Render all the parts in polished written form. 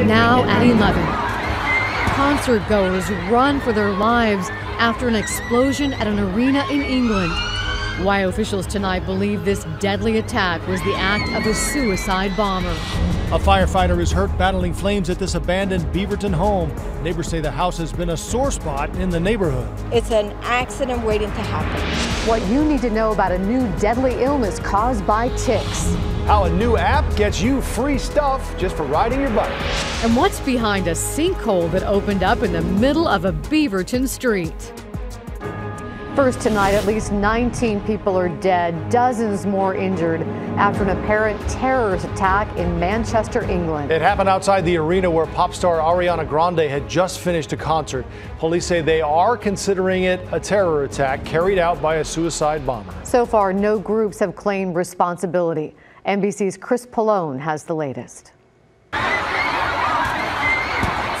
Now at 11. Concert goers run for their lives after an explosion at an arena in England. Why officials tonight believe this deadly attack was the act of a suicide bomber. A firefighter is hurt battling flames at this abandoned Beaverton home. Neighbors say the house has been a sore spot in the neighborhood. It's an accident waiting to happen. What you need to know about a new deadly illness caused by ticks. How a new app gets you free stuff just for riding your bike. And what's behind a sinkhole that opened up in the middle of a Beaverton street. First tonight, at least 19 people are dead, dozens more injured after an apparent terrorist attack in Manchester, England. It happened outside the arena where pop star Ariana Grande had just finished a concert. Police say they are considering it a terror attack carried out by a suicide bomber. So far, no groups have claimed responsibility. NBC's Chris Pallone has the latest.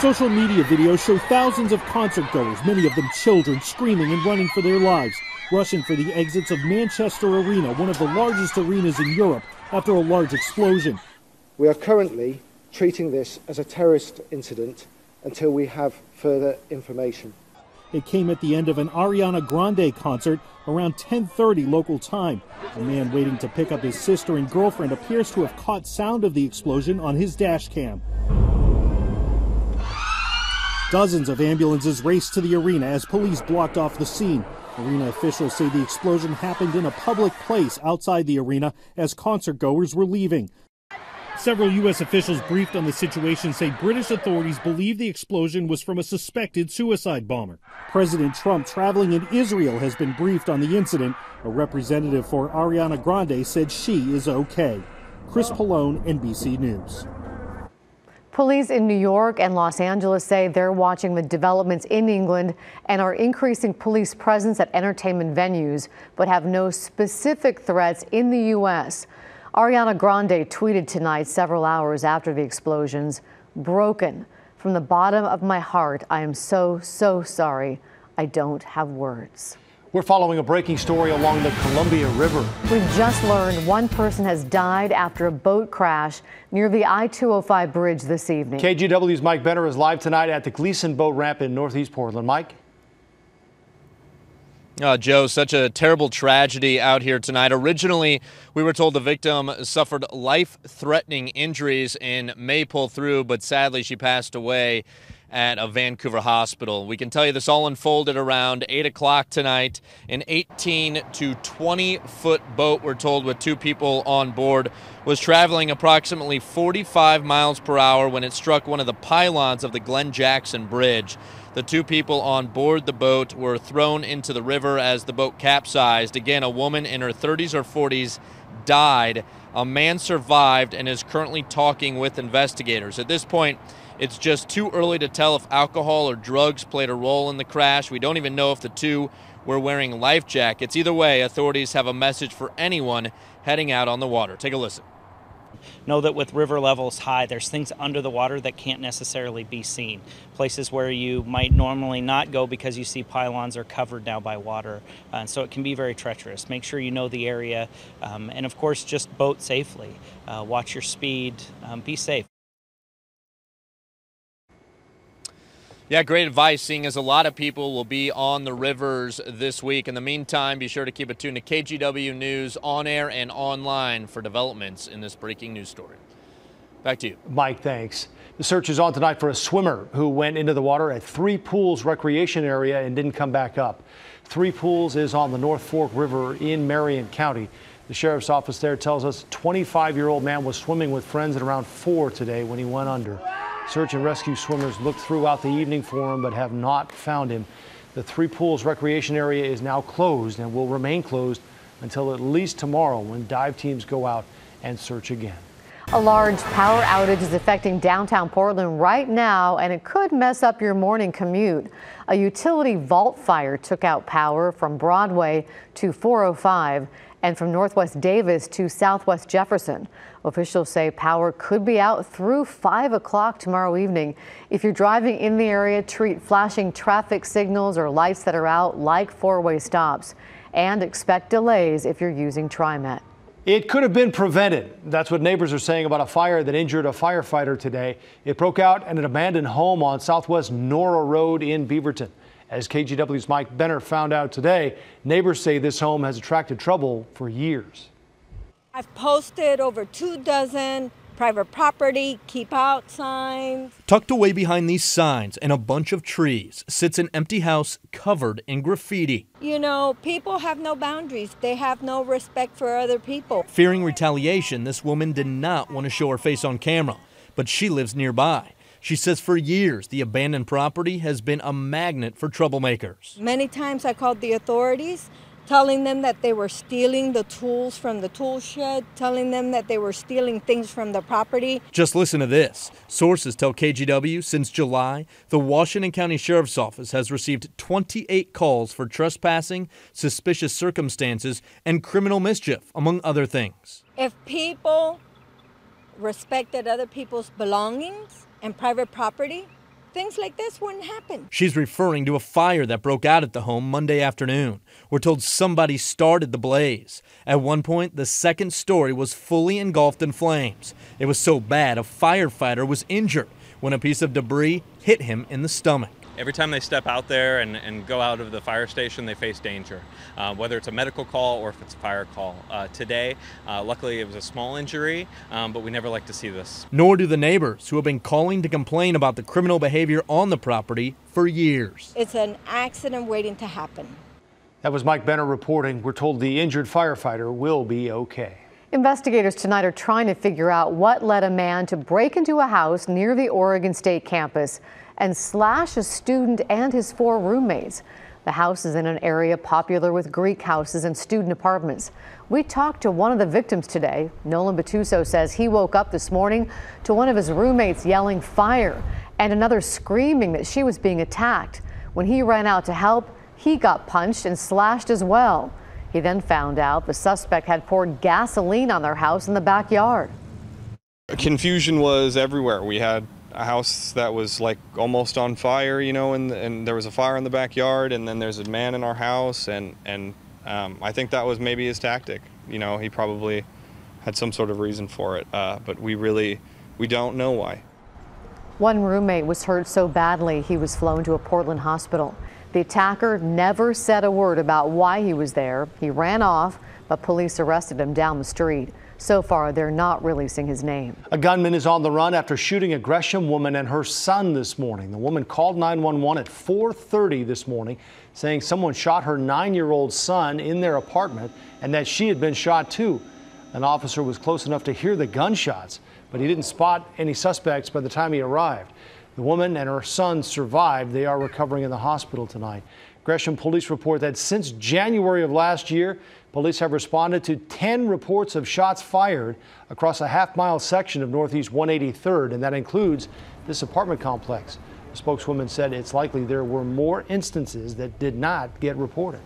Social media videos show thousands of concert goers, many of them children, screaming and running for their lives, rushing for the exits of Manchester Arena, one of the largest arenas in Europe, after a large explosion. We are currently treating this as a terrorist incident until we have further information. It came at the end of an Ariana Grande concert around 10:30 local time. A man waiting to pick up his sister and girlfriend appears to have caught sound of the explosion on his dash cam. Dozens of ambulances raced to the arena as police blocked off the scene. Arena officials say the explosion happened in a public place outside the arena as concert goers were leaving. Several U.S. officials briefed on the situation say British authorities believe the explosion was from a suspected suicide bomber. President Trump, traveling in Israel, has been briefed on the incident. A representative for Ariana Grande said she is okay. Chris Pallone, NBC News. Police in New York and Los Angeles say they're watching the developments in England and are increasing police presence at entertainment venues, but have no specific threats in the U.S. Ariana Grande tweeted tonight, several hours after the explosions, "Broken. From the bottom of my heart, I am so sorry. I don't have words." We're following a breaking story along the Columbia River. We've just learned one person has died after a boat crash near the I-205 bridge this evening. KGW's Mike Benner is live tonight at the Gleason Boat Ramp in Northeast Portland. Mike? Joe, such a terrible tragedy out here tonight. Originally, we were told the victim suffered life-threatening injuries and may pull through, but sadly she passed away at a Vancouver hospital. We can tell you this all unfolded around 8 o'clock tonight. An 18 to 20-foot boat, we're told, with two people on board, was traveling approximately 45 miles per hour when it struck one of the pylons of the Glen Jackson Bridge. The two people on board the boat were thrown into the river as the boat capsized. Again, a woman in her 30s or 40s died. A man survived and is currently talking with investigators. At this point, it's just too early to tell if alcohol or drugs played a role in the crash. We don't even know if the two were wearing life jackets. Either way, authorities have a message for anyone heading out on the water. Take a listen. Know that with river levels high, there's things under the water that can't necessarily be seen. Places where you might normally not go because you see pylons are covered now by water. And so it can be very treacherous. Make sure you know the area. And of course, just boat safely. Watch your speed. Be safe. Yeah, great advice, seeing as a lot of people will be on the rivers this week. In the meantime, be sure to keep it tuned to KGW News on air and online for developments in this breaking news story. Back to you. Mike, thanks. The search is on tonight for a swimmer who went into the water at Three Pools Recreation Area and didn't come back up. Three Pools is on the North Fork River in Marion County. The sheriff's office there tells us a 25-year-old man was swimming with friends at around 4 today when he went under. Search and rescue swimmers looked throughout the evening for him but have not found him. The Three Pools Recreation Area is now closed and will remain closed until at least tomorrow when dive teams go out and search again. A large power outage is affecting downtown Portland right now, and it could mess up your morning commute. A utility vault fire took out power from Broadway to 405 and from Northwest Davis to Southwest Jefferson. Officials say power could be out through 5 o'clock tomorrow evening. If you're driving in the area, treat flashing traffic signals or lights that are out like four-way stops, and expect delays if you're using TriMet. It could have been prevented. That's what neighbors are saying about a fire that injured a firefighter today. It broke out in an abandoned home on Southwest Nora Road in Beaverton. As KGW's Mike Benner found out today, neighbors say this home has attracted trouble for years. I've posted over 24 private property, keep out signs. Tucked away behind these signs and a bunch of trees sits an empty house covered in graffiti. You know, people have no boundaries. They have no respect for other people. Fearing retaliation, this woman did not want to show her face on camera, but she lives nearby. She says for years, the abandoned property has been a magnet for troublemakers. Many times I called the authorities, telling them that they were stealing the tools from the tool shed, telling them that they were stealing things from the property. Just listen to this. Sources tell KGW since July, the Washington County Sheriff's Office has received 28 calls for trespassing, suspicious circumstances, and criminal mischief, among other things. If people respected other people's belongings and private property, things like this wouldn't happen. She's referring to a fire that broke out at the home Monday afternoon. We're told somebody started the blaze. At one point, the second story was fully engulfed in flames. It was so bad, a firefighter was injured when a piece of debris hit him in the stomach. Every time they step out there and go out of the fire station, they face danger, whether it's a medical call or if it's a fire call. Today, luckily it was a small injury, but we never like to see this. Nor do the neighbors who have been calling to complain about the criminal behavior on the property for years. It's an accident waiting to happen. That was Mike Benner reporting. We're told the injured firefighter will be okay. Investigators tonight are trying to figure out what led a man to break into a house near the Oregon State campus and slash a student and his 4 roommates. The house is in an area popular with Greek houses and student apartments. We talked to one of the victims today. Nolan Batuso says he woke up this morning to one of his roommates yelling fire and another screaming that she was being attacked. When he ran out to help, he got punched and slashed as well. He then found out the suspect had poured gasoline on their house in the backyard. Confusion was everywhere. We had a house that was like almost on fire, you know, and there was a fire in the backyard, and then there's a man in our house, and I think that was maybe his tactic. You know, he probably had some sort of reason for it, but we don't know why. One roommate was hurt so badly he was flown to a Portland hospital. The attacker never said a word about why he was there. He ran off, but police arrested him down the street. So far, they're not releasing his name. A gunman is on the run after shooting a Gresham woman and her son this morning. The woman called 911 at 4:30 this morning, saying someone shot her 9-year-old son in their apartment and that she had been shot too. An officer was close enough to hear the gunshots, but he didn't spot any suspects by the time he arrived. The woman and her son survived. They are recovering in the hospital tonight. Gresham police report that since January of last year, police have responded to 10 reports of shots fired across a half-mile section of Northeast 183rd, and that includes this apartment complex. The spokeswoman said it's likely there were more instances that did not get reported.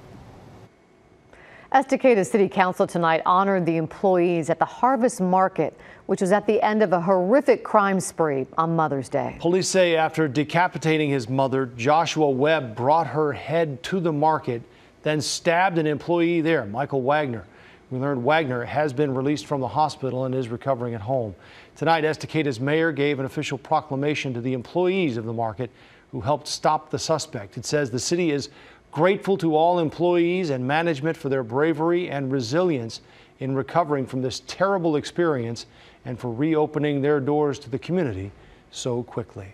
Estacada City Council tonight honored the employees at the Harvest Market, which was at the end of a horrific crime spree on Mother's Day. Police say after decapitating his mother, Joshua Webb brought her head to the market, then stabbed an employee there, Michael Wagner. We learned Wagner has been released from the hospital and is recovering at home. Tonight, Estacada's mayor gave an official proclamation to the employees of the market who helped stop the suspect. It says the city is grateful to all employees and management for their bravery and resilience in recovering from this terrible experience and for reopening their doors to the community so quickly.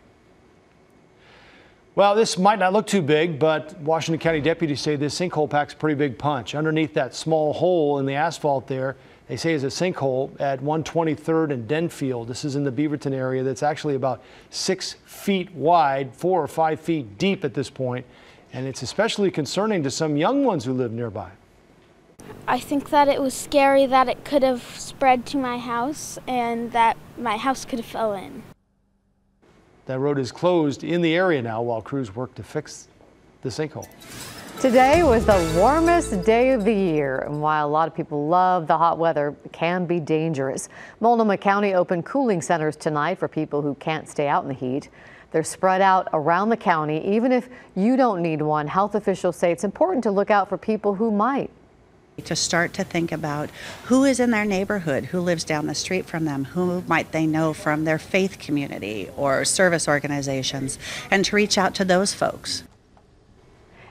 Well, this might not look too big, but Washington County deputies say this sinkhole packs a pretty big punch. Underneath that small hole in the asphalt there, they say is a sinkhole at 123rd and Denfield. This is in the Beaverton area that's actually about 6 feet wide, 4 or 5 feet deep at this point. And it's especially concerning to some young ones who live nearby. I think that it was scary that it could have spread to my house and that my house could have fell in. That road is closed in the area now while crews work to fix the sinkhole. Today was the warmest day of the year, and while a lot of people love the hot weather, it can be dangerous. Multnomah County opened cooling centers tonight for people who can't stay out in the heat. They're spread out around the county. Even if you don't need one, health officials say it's important to look out for people who might. To start to think about who is in their neighborhood, who lives down the street from them, who might they know from their faith community or service organizations, and to reach out to those folks.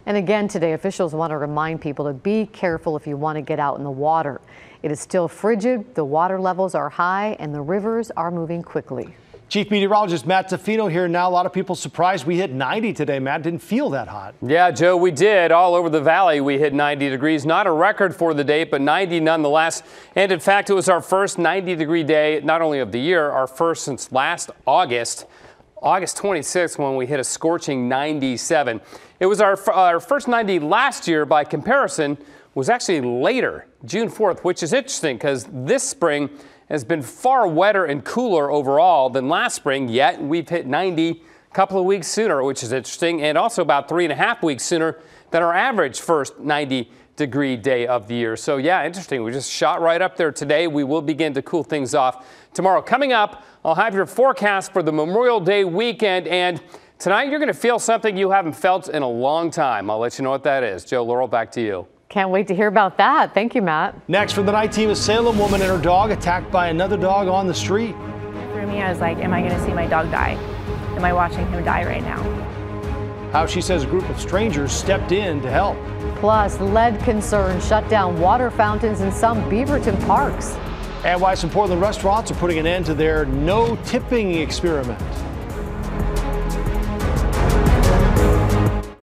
And again today, officials want to remind people to be careful if you want to get out in the water. It is still frigid, the water levels are high, and the rivers are moving quickly. Chief Meteorologist Matt Tofino here now. A lot of people surprised we hit 90 today, Matt. Didn't feel that hot. Yeah, Joe, we did. All over the valley, we hit 90 degrees. Not a record for the day, but 90 nonetheless. And in fact, it was our first 90-degree day, not only of the year, our first since last August 26th, when we hit a scorching 97. It was our first 90 last year. By comparison, was actually later, June 4th, which is interesting because this spring has been far wetter and cooler overall than last spring, yet we've hit 90 a couple of weeks sooner, which is interesting, and also about 3.5 weeks sooner than our average first 90-degree day of the year. So yeah, interesting. We just shot right up there today. We will begin to cool things off tomorrow. Coming up, I'll have your forecast for the Memorial Day weekend, and tonight you're going to feel something you haven't felt in a long time. I'll let you know what that is. Joe, Laurel, back to you. Can't wait to hear about that. Thank you, Matt. Next from the night team, a Salem woman and her dog attacked by another dog on the street. For me, I was like, am I going to see my dog die? Am I watching him die right now? How she says a group of strangers stepped in to help. Plus, lead concerns shut down water fountains in some Beaverton parks. And why some Portland restaurants are putting an end to their no tipping experiment.